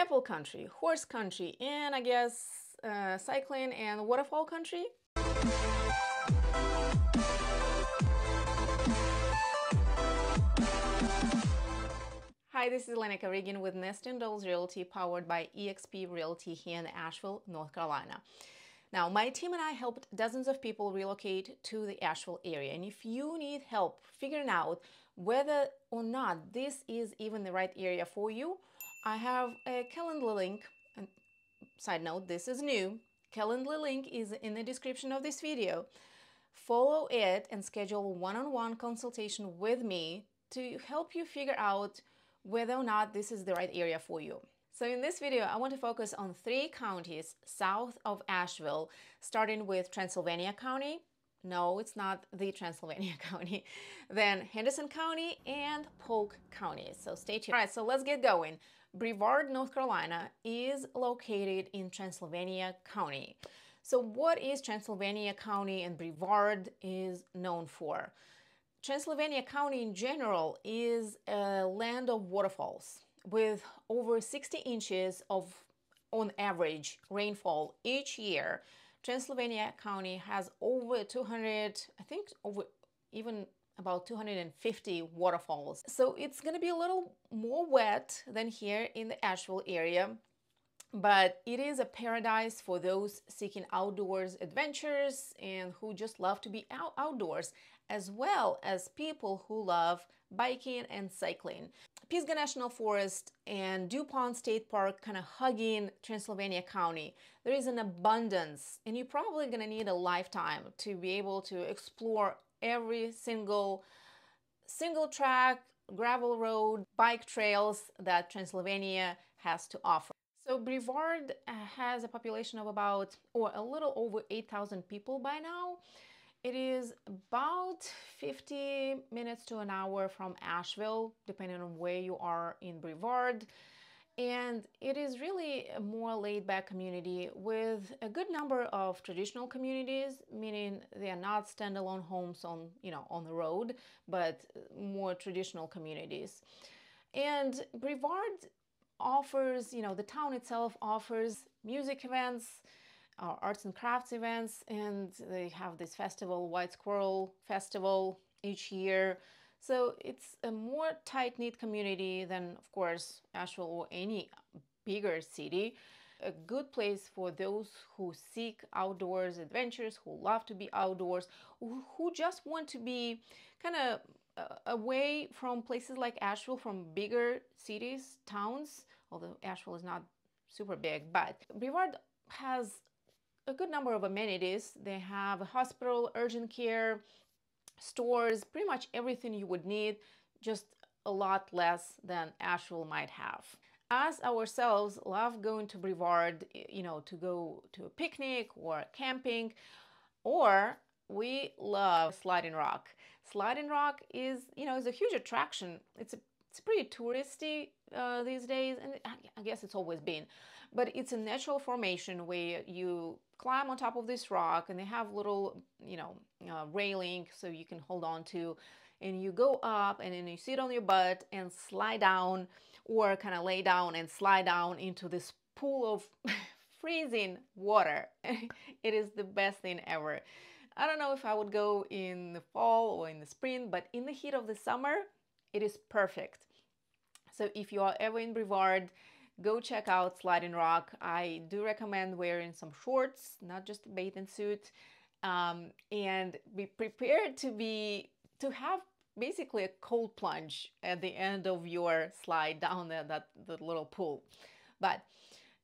apple country, horse country, and I guess cycling and waterfall country. Hi, this is ℍ𝕠𝕟𝕟𝕼 with ℂ𝕠𝕟𝕟𝕼 Realty, powered by eXp Realty here in Asheville, North Carolina. Now, my team and I helped dozens of people relocate to the Asheville area, and if you need help figuring out whether or not this is even the right area for you, I have a Calendly link. And side note, this is new. Calendly link is in the description of this video. Follow it and schedule one-on-one consultation with me to help you figure out whether or not this is the right area for you. So in this video, I want to focus on 3 counties south of Asheville, starting with Transylvania County. No, it's not the Transylvania County. Then Henderson County and Polk County. So stay tuned. All right, so let's get going. Brevard, North Carolina is located in Transylvania County. So what is Transylvania County and Brevard is known for? Transylvania County in general is a land of waterfalls with over 60 inches of, on average, rainfall each year. Transylvania County has over 200, I think over even about 250 waterfalls. So it's going to be a little more wet than here in the Asheville area, but it is a paradise for those seeking outdoors adventures and who just love to be outdoors, as well as people who love biking and cycling. Pisgah National Forest and DuPont State Park kind of hugging Transylvania County. There is an abundance, and you're probably going to need a lifetime to be able to explore every single track, gravel road, bike trails that Transylvania has to offer. So Brevard has a population of about, or a little over 8,000 people by now. It is about 50 minutes to an hour from Asheville, depending on where you are in Brevard. And it is really a more laid-back community with a good number of traditional communities, meaning they are not standalone homes on, on the road, but more traditional communities. And Brevard offers, the town itself offers music events, arts and crafts events, and they have this festival, White Squirrel Festival, each year. So it's a more tight-knit community than, of course, Asheville or any bigger city. A good place for those who seek outdoors adventures, who love to be outdoors, who just want to be kind of away from places like Asheville, from bigger cities, towns, although Asheville is not super big. But Brevard has a good number of amenities. They have a hospital, urgent care, stores, pretty much everything you would need, just a lot less than Asheville might have. Us ourselves love going to Brevard, to go to a picnic or camping, or we love Sliding Rock. Sliding Rock is, is a huge attraction. It's pretty touristy these days, and I guess it's always been, but it's a natural formation where you climb on top of this rock, and they have little, railing so you can hold on to, and you go up, and then you sit on your butt and slide down, or kind of lay down and slide down into this pool of freezing water. It is the best thing ever. I don't know if I would go in the fall or in the spring, but in the heat of the summer, it is perfect. So if you are ever in Brevard, go check out Sliding Rock. I do recommend wearing some shorts, not just a bathing suit, and be prepared to have basically a cold plunge at the end of your slide down the little pool. But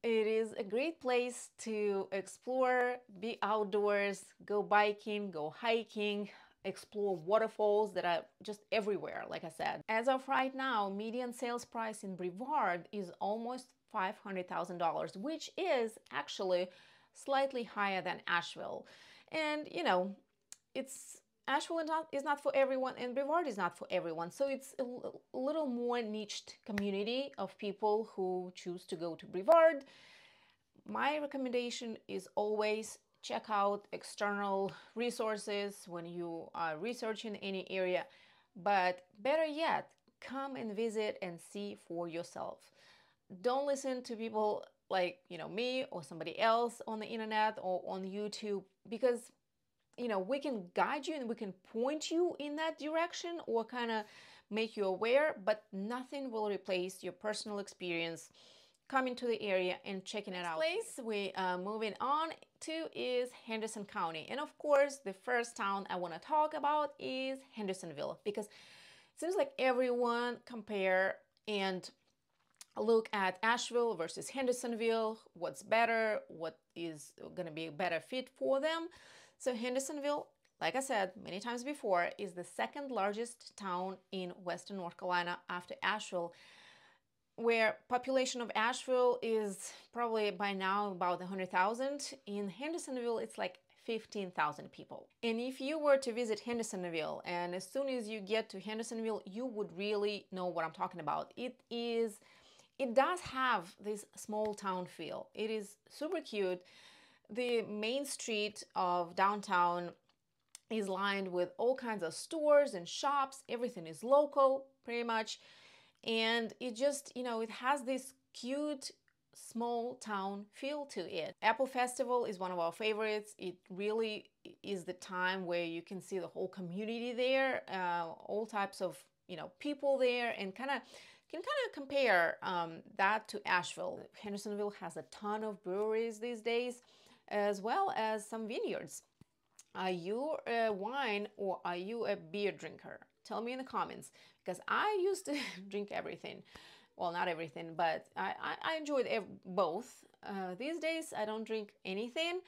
it is a great place to explore, be outdoors, go biking, go hiking, explore waterfalls that are just everywhere, like I said. As of right now, median sales price in Brevard is almost $500,000, which is actually slightly higher than Asheville. And Asheville is not for everyone, and Brevard is not for everyone. So it's a little more niched community of people who choose to go to Brevard. My recommendation is always check out external resources when you are researching any area, but better yet, come and visit and see for yourself. don't listen to people like, me or somebody else on the internet or on YouTube, because, we can guide you and we can point you in that direction or kind of make you aware, but nothing will replace your personal experience coming to the area and checking it out. Next place we are moving on to is Henderson County. And of course, the first town I want to talk about is Hendersonville, because it seems like everyone compare and look at Asheville versus Hendersonville, what's better, what is going to be a better fit for them. So Hendersonville, like I said many times before, is the second largest town in Western North Carolina after Asheville, where population of Asheville is probably by now about 100,000. In Hendersonville, it's like 15,000 people. And if you were to visit Hendersonville, and as soon as you get to Hendersonville, you would really know what I'm talking about. It does have this small town feel. It is super cute. The main street of downtown is lined with all kinds of stores and shops. Everything is local, pretty much. And it just, it has this cute small town feel to it. Apple Festival is one of our favorites. It really is the time where you can see the whole community there, all types of, people there, and can compare that to Asheville. Hendersonville has a ton of breweries these days, as well as some vineyards. Are you a wine or are you a beer drinker? Tell me in the comments, because I used to drink everything. Well, not everything, but I enjoyed both. These days, I don't drink anything,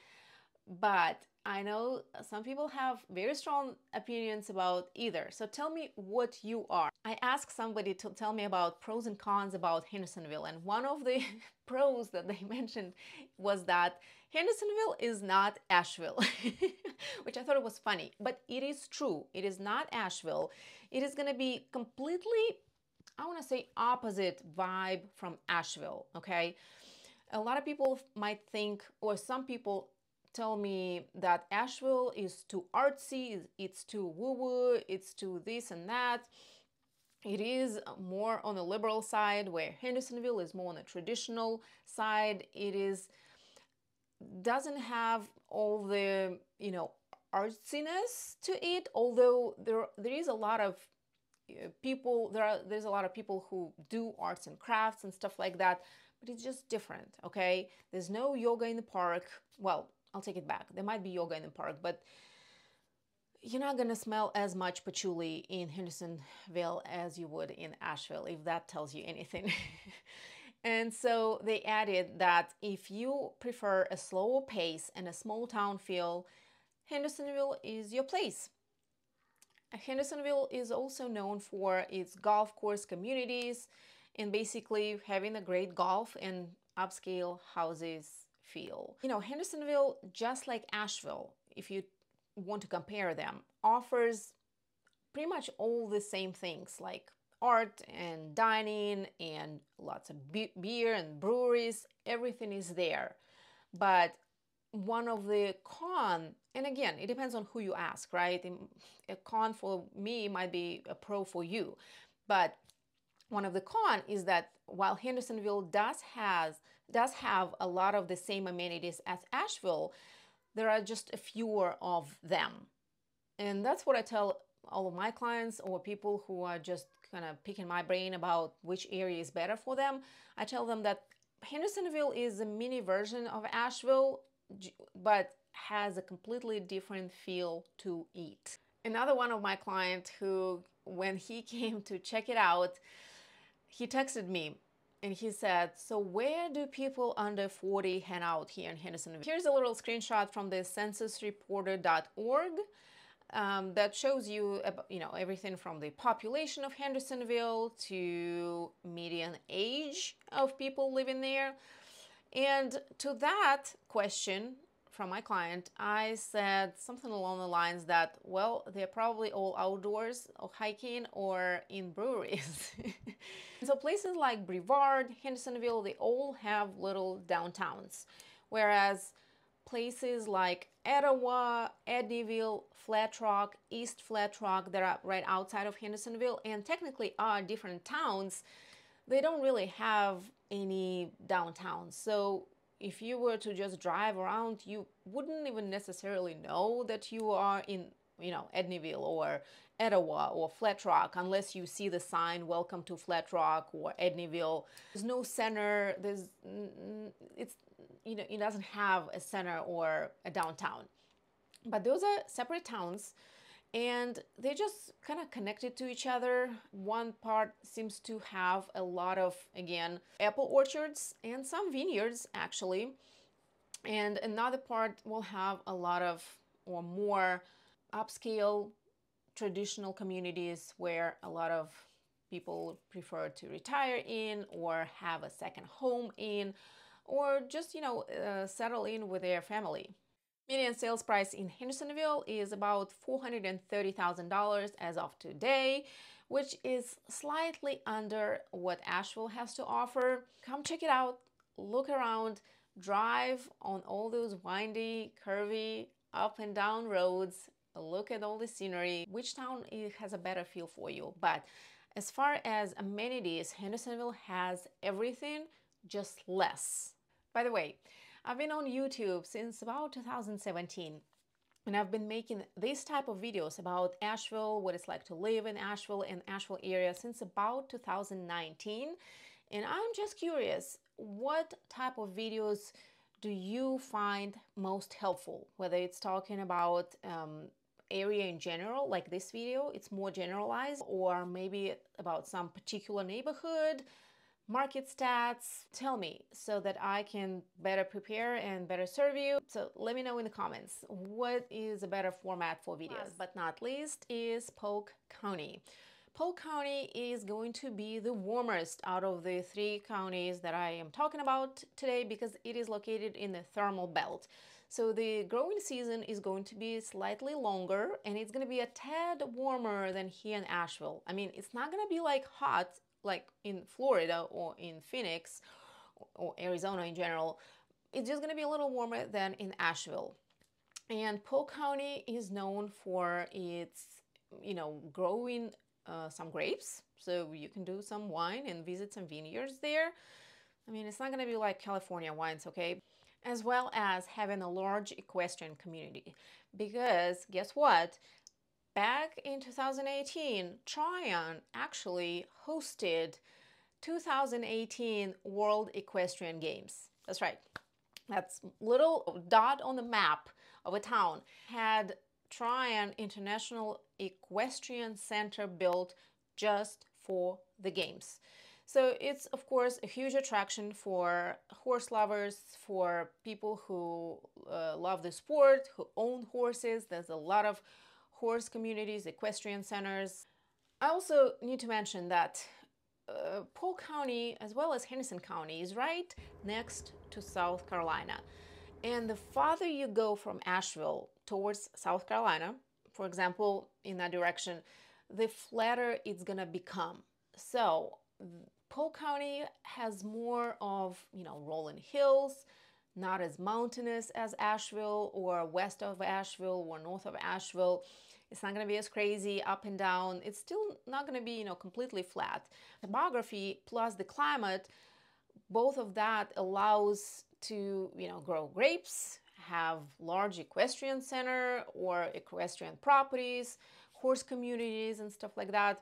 but I know some people have very strong opinions about either. So tell me what you are. I asked somebody to tell me about pros and cons about Hendersonville, and one of the pros that they mentioned was that Hendersonville is not Asheville, which I thought it was funny, but it is true. It is not Asheville. It is going to be completely, I want to say, opposite vibe from Asheville, okay? A lot of people might think, or some people tell me that Asheville is too artsy, it's too woo-woo, it's too this and that. It is more on the liberal side, where Hendersonville is more on the traditional side. It doesn't have all the, artsiness to it, although there is a lot of people, there's a lot of people who do arts and crafts and stuff like that, but it's just different, okay? There's no yoga in the park. Well, I'll take it back. There might be yoga in the park, but you're not going to smell as much patchouli in Hendersonville as you would in Asheville, if that tells you anything. And so they added that if you prefer a slower pace and a small town feel, Hendersonville is your place. Hendersonville is also known for its golf course communities and basically having a great golf and upscale houses feel. Hendersonville, just like Asheville, if you want to compare them, offers pretty much all the same things like art and dining and lots of beer and breweries. Everything is there. But one of the con, and again, it depends on who you ask, right? A con for me might be a pro for you. But one of the con is that while Hendersonville does have a lot of the same amenities as Asheville, there are just a fewer of them. And that's what I tell all of my clients or people who are just kind of picking my brain about which area is better for them. I tell them that Hendersonville is a mini version of Asheville, but has a completely different feel to it. Another one of my clients who, when he came to check it out, he texted me and he said, "So where do people under 40 hang out here in Hendersonville?" Here's a little screenshot from the censusreporter.org that shows you, everything from the population of Hendersonville to median age of people living there. And to that question from my client, I said something along the lines that, well, they're probably all outdoors or hiking or in breweries. So places like Brevard, Hendersonville, they all have little downtowns, whereas places like Etowah, Eddyville, Flat Rock, East Flat Rock, that are right outside of Hendersonville and technically are different towns, they don't really have any downtown. So if you were to just drive around, you wouldn't even necessarily know that you are in, Edneyville or Etowah or Flat Rock unless you see the sign "Welcome to Flat Rock" or Edneyville. There's no center. It doesn't have a center or a downtown. But those are separate towns, and they just kind of connected to each other. One part seems to have a lot of, again, apple orchards and some vineyards, actually. And another part will have a lot of, or more, upscale traditional communities where a lot of people prefer to retire in or have a second home in, or just, settle in with their family. Median sales price in Hendersonville is about $430,000 as of today, which is slightly under what Asheville has to offer. Come check it out, look around, drive on all those windy, curvy, up and down roads, look at all the scenery. Which town has a better feel for you? But as far as amenities, Hendersonville has everything, just less. By the way, I've been on YouTube since about 2017, and I've been making this type of videos about Asheville, what it's like to live in Asheville and Asheville area since about 2019. And I'm just curious, what type of videos do you find most helpful? Whether it's talking about area in general, like this video, it's more generalized, or maybe about some particular neighborhood, market stats. Tell me so that I can better prepare and better serve you. So let me know in the comments what is a better format for videos. Last but not least is Polk County. Polk County is going to be the warmest out of the 3 counties that I am talking about today because it is located in the thermal belt. So the growing season is going to be slightly longer, and it's going to be a tad warmer than here in Asheville. I mean, it's not going to be like hot like in Florida or in Phoenix or Arizona in general. It's just going to be a little warmer than in Asheville. And Polk County is known for its, growing some grapes. So you can do some wine and visit some vineyards there. I mean, it's not going to be like California wines, okay? As well as having a large equestrian community. Because guess what? Back in 2018, Tryon actually hosted 2018 World Equestrian Games. That's right. That's little dot on the map of a town. Had Tryon International Equestrian Center built just for the games. So it's, of course, a huge attraction for horse lovers, for people who love the sport, who own horses. There's a lot of horse communities, equestrian centers. I also need to mention that Polk County, as well as Henderson County, is right next to South Carolina. And the farther you go from Asheville towards South Carolina, for example, in that direction, the flatter it's gonna become. So Polk County has more of, rolling hills, not as mountainous as Asheville or west of Asheville or north of Asheville. It's not going to be as crazy up and down. It's still not going to be, completely flat. Topography plus the climate, both of that allows to, grow grapes, have large equestrian center or equestrian properties, horse communities and stuff like that.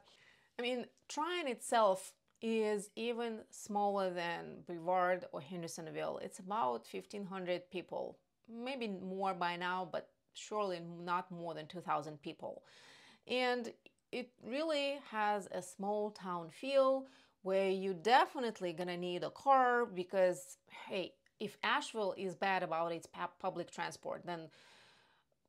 I mean, Tryon itself is even smaller than Brevard or Hendersonville. It's about 1,500 people, maybe more by now, but surely not more than 2,000 people. And it really has a small town feel where you definitely gonna need a car because, hey, if Asheville is bad about its public transport, then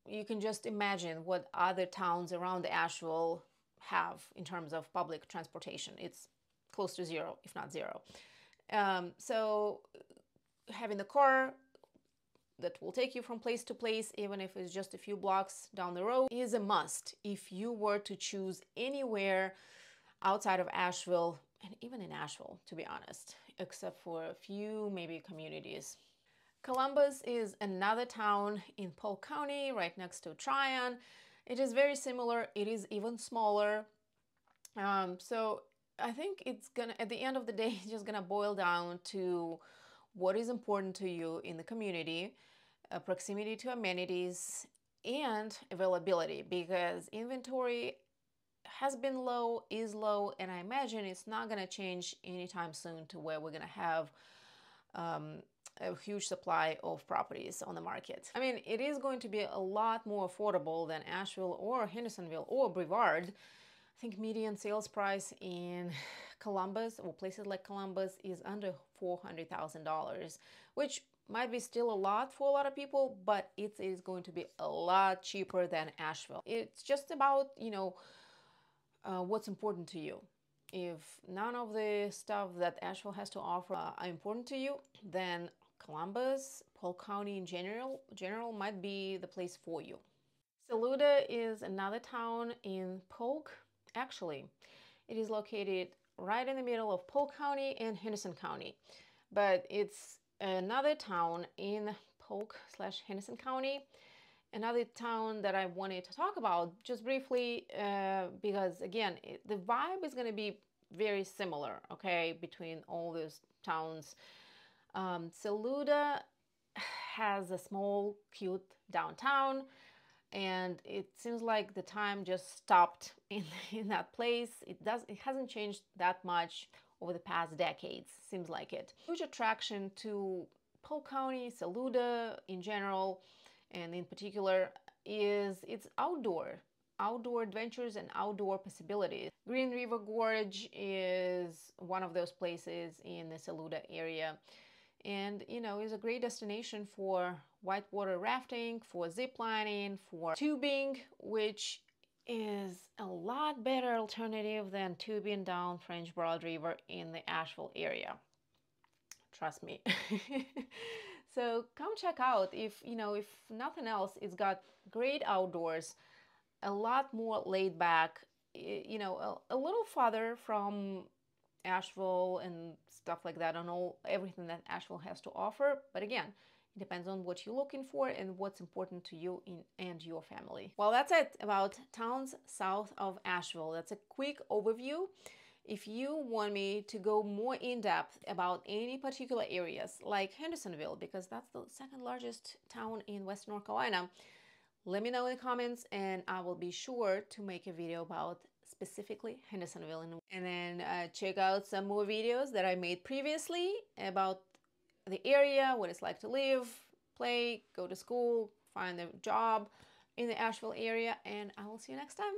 you can just imagine what other towns around Asheville have in terms of public transportation. It's close to zero, if not zero. So having the car that will take you from place to place, even if it's just a few blocks down the road, is a must if you were to choose anywhere outside of Asheville, and even in Asheville, to be honest, except for a few maybe communities. Columbus is another town in Polk County, right next to Tryon. It is very similar. It is even smaller. So I think it's gonna, at the end of the day, it's just gonna boil down to what is important to you in the community, proximity to amenities, and availability, because inventory has been low, is low, and I imagine it's not gonna change anytime soon to where we're gonna have a huge supply of properties on the market. I mean, it is going to be a lot more affordable than Asheville or Hendersonville or Brevard. I think median sales price in Columbus or places like Columbus is under $400,000, which might be still a lot for a lot of people, but it is going to be a lot cheaper than Asheville. It's just about, you know, what's important to you. If none of the stuff that Asheville has to offer are important to you, then Columbus, Polk County in general might be the place for you. Saluda is another town in Polk. Actually, it is located right in the middle of Polk County and Henderson County, but it's another town in Polk/Henderson County. Another town that I wanted to talk about just briefly, because again, the vibe is going to be very similar, okay, between all those towns. Saluda has a small, cute downtown, and it seems like the time just stopped in that place. It hasn't changed that much over the past decades, seems like it. Huge attraction to Polk County, Saluda in general, and in particular, is its outdoor adventures and outdoor possibilities. Green River Gorge is one of those places in the Saluda area, and you know, is a great destination for whitewater rafting, for zip lining, for tubing, which is a lot better alternative than tubing down French Broad River in the Asheville area. Trust me. So come check out. If you know, if nothing else, it's got great outdoors, a lot more laid back, you know, a little farther from Asheville and stuff like that, and everything that Asheville has to offer. But again, it depends on what you're looking for and what's important to you and your family. Well, that's it about towns south of Asheville. That's a quick overview. If you want me to go more in depth about any particular areas like Hendersonville, because that's the second largest town in Western North Carolina, let me know in the comments and I will be sure to make a video about specifically Hendersonville. And then check out some more videos that I made previously about the area, what it's like to live, play, go to school, find a job in the Asheville area, and I will see you next time.